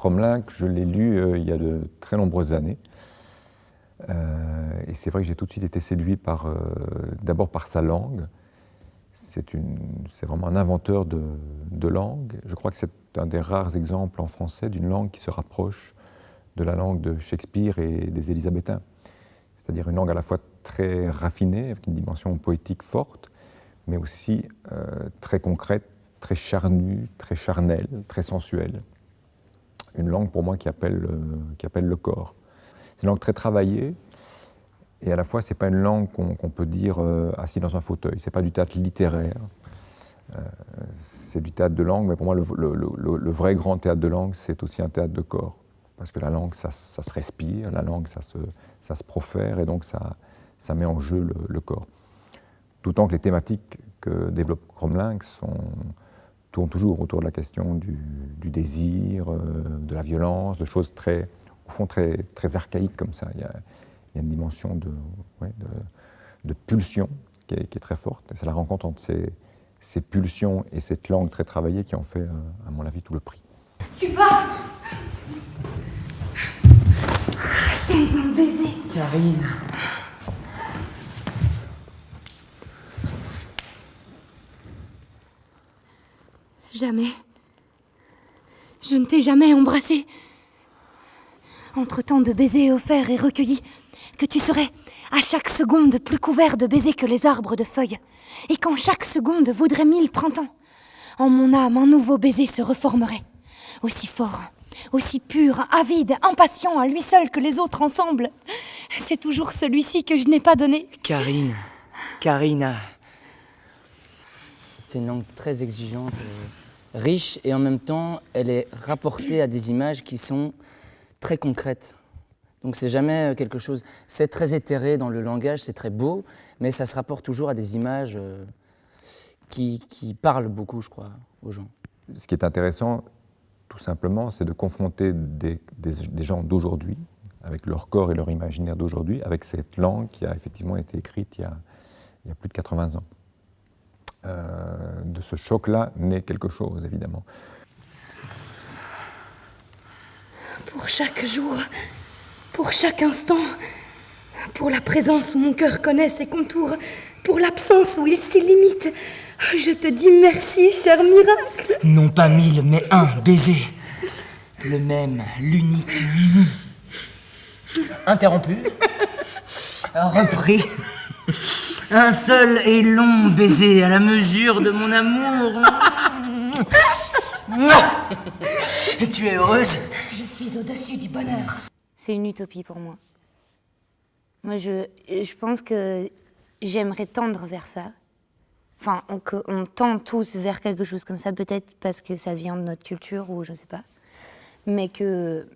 Cromlinck, je l'ai lu il y a de très nombreuses années. Et c'est vrai que j'ai tout de suite été séduit d'abord par sa langue. C'est vraiment un inventeur de langue. Je crois que c'est un des rares exemples en français d'une langue qui se rapproche de la langue de Shakespeare et des Élisabéthains. C'est-à-dire une langue à la fois très raffinée, avec une dimension poétique forte, mais aussi très concrète, très charnue, très charnelle, très sensuelle. Une langue pour moi qui appelle le corps. C'est une langue très travaillée, et à la fois, ce n'est pas une langue qu'on peut dire assis dans un fauteuil. Ce n'est pas du théâtre littéraire, c'est du théâtre de langue, mais pour moi, le vrai grand théâtre de langue, c'est aussi un théâtre de corps. Parce que la langue, ça se respire, la langue, ça se profère, et donc ça met en jeu le corps. D'autant que les thématiques que développe Cromlinck tournent toujours autour de la question du désir, de la violence, de choses au fond très archaïques comme ça. Il y a une dimension de pulsion qui est très forte. Et c'est la rencontre entre ces pulsions et cette langue très travaillée qui en fait, à mon avis, tout le prix. Tu pars sans un baiser. Karine. Jamais. Je ne t'ai jamais embrassé. Entre tant de baisers offerts et recueillis, que tu serais à chaque seconde plus couvert de baisers que les arbres de feuilles, et qu'en chaque seconde vaudrait 1000 printemps. En mon âme, un nouveau baiser se reformerait, aussi fort, aussi pur, avide, impatient à lui seul que les autres ensemble. C'est toujours celui-ci que je n'ai pas donné. Karina. C'est une langue très exigeante, riche, et en même temps, elle est rapportée à des images qui sont très concrètes. Donc c'est jamais quelque chose, c'est très éthéré dans le langage, c'est très beau, mais ça se rapporte toujours à des images qui parlent beaucoup, je crois, aux gens. Ce qui est intéressant, tout simplement, c'est de confronter des gens d'aujourd'hui, avec leur corps et leur imaginaire d'aujourd'hui, avec cette langue qui a effectivement été écrite il y a plus de 80 ans. De ce choc-là naît quelque chose, évidemment. Pour chaque jour, pour chaque instant, pour la présence où mon cœur connaît ses contours, pour l'absence où il s'illimite, je te dis merci, cher miracle. Non pas 1000, mais un baiser. Le même, l'unique. Interrompu. Repris. Un seul et long baiser à la mesure de mon amour. Tu es heureuse? Je suis au-dessus du bonheur. C'est une utopie pour moi. Moi, je pense que j'aimerais tendre vers ça. Enfin, on tend tous vers quelque chose comme ça, peut-être parce que ça vient de notre culture ou je sais pas. Mais que,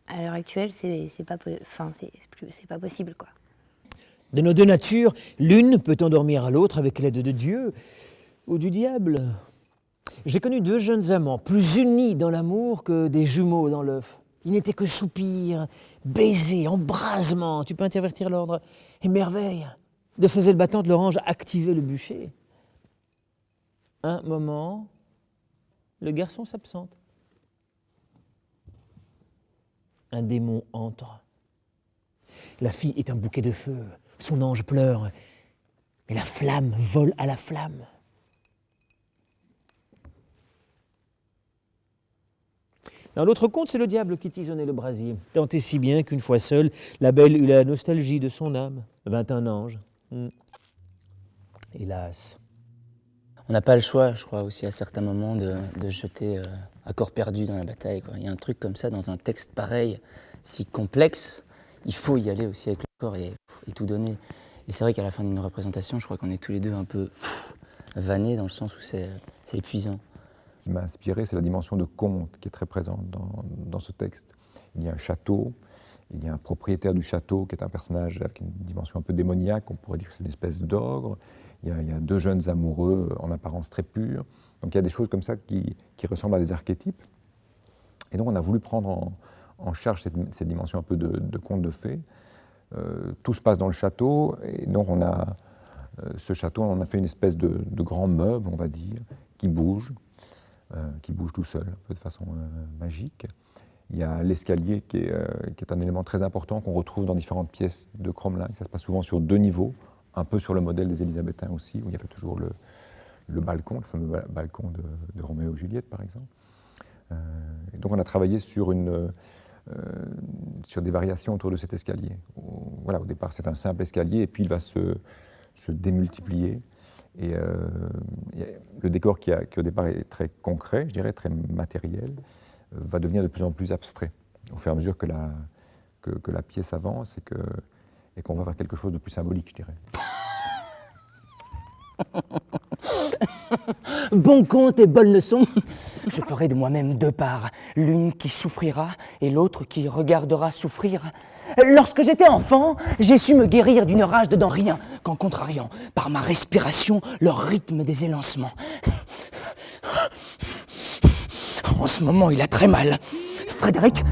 à l'heure actuelle, c'est pas possible, quoi. De nos deux natures, l'une peut endormir à l'autre avec l'aide de Dieu ou du diable. J'ai connu deux jeunes amants, plus unis dans l'amour que des jumeaux dans l'œuf. Ils n'étaient que soupirs, baisers, embrasements. Tu peux intervertir l'ordre. Et merveille, de ces ailes battantes, l'orange activait le bûcher. Un moment, le garçon s'absente. Un démon entre. La fille est un bouquet de feu. Son ange pleure. Mais la flamme vole à la flamme. Dans l'autre conte, c'est le diable qui tisonnait le brasier. Tant et si bien qu'une fois seule, la belle eut la nostalgie de son âme. Vint un ange. Hélas. On n'a pas le choix, je crois, aussi à certains moments de se jeter à corps perdu dans la bataille, quoi. Il y a un truc comme ça dans un texte pareil, si complexe, il faut y aller aussi avec le corps et tout donner. Et c'est vrai qu'à la fin d'une représentation, je crois qu'on est tous les deux un peu vannés dans le sens où c'est épuisant. Ce qui m'a inspiré, c'est la dimension de conte qui est très présente dans ce texte. Il y a un château, il y a un propriétaire du château qui est un personnage avec une dimension un peu démoniaque, on pourrait dire que c'est une espèce d'ogre. Il y a deux jeunes amoureux en apparence très purs. Donc il y a des choses comme ça qui ressemblent à des archétypes. Et donc on a voulu prendre en charge cette dimension un peu de conte de fées. Tout se passe dans le château, et donc ce château, on a fait une espèce de grand meuble, on va dire, qui bouge tout seul, un peu de façon magique. Il y a l'escalier qui est un élément très important qu'on retrouve dans différentes pièces de Cromlingue. Ça se passe souvent sur 2 niveaux, un peu sur le modèle des Élisabéthains aussi, où il y avait toujours le balcon, le fameux balcon de Roméo et Juliette, par exemple. Et donc on a travaillé sur des variations autour de cet escalier. Voilà, au départ, c'est un simple escalier, et puis il va se démultiplier. Et le décor qui au départ est très concret, je dirais, très matériel, va devenir de plus en plus abstrait au fur et à mesure que la pièce avance et qu'on va vers quelque chose de plus symbolique, je dirais. Bon conte et bonne leçon. Je ferai de moi-même 2 parts, l'une qui souffrira et l'autre qui regardera souffrir. Lorsque j'étais enfant, j'ai su me guérir d'une rage de dans rien qu'en contrariant par ma respiration le rythme des élancements. En ce moment, il a très mal. Frédéric,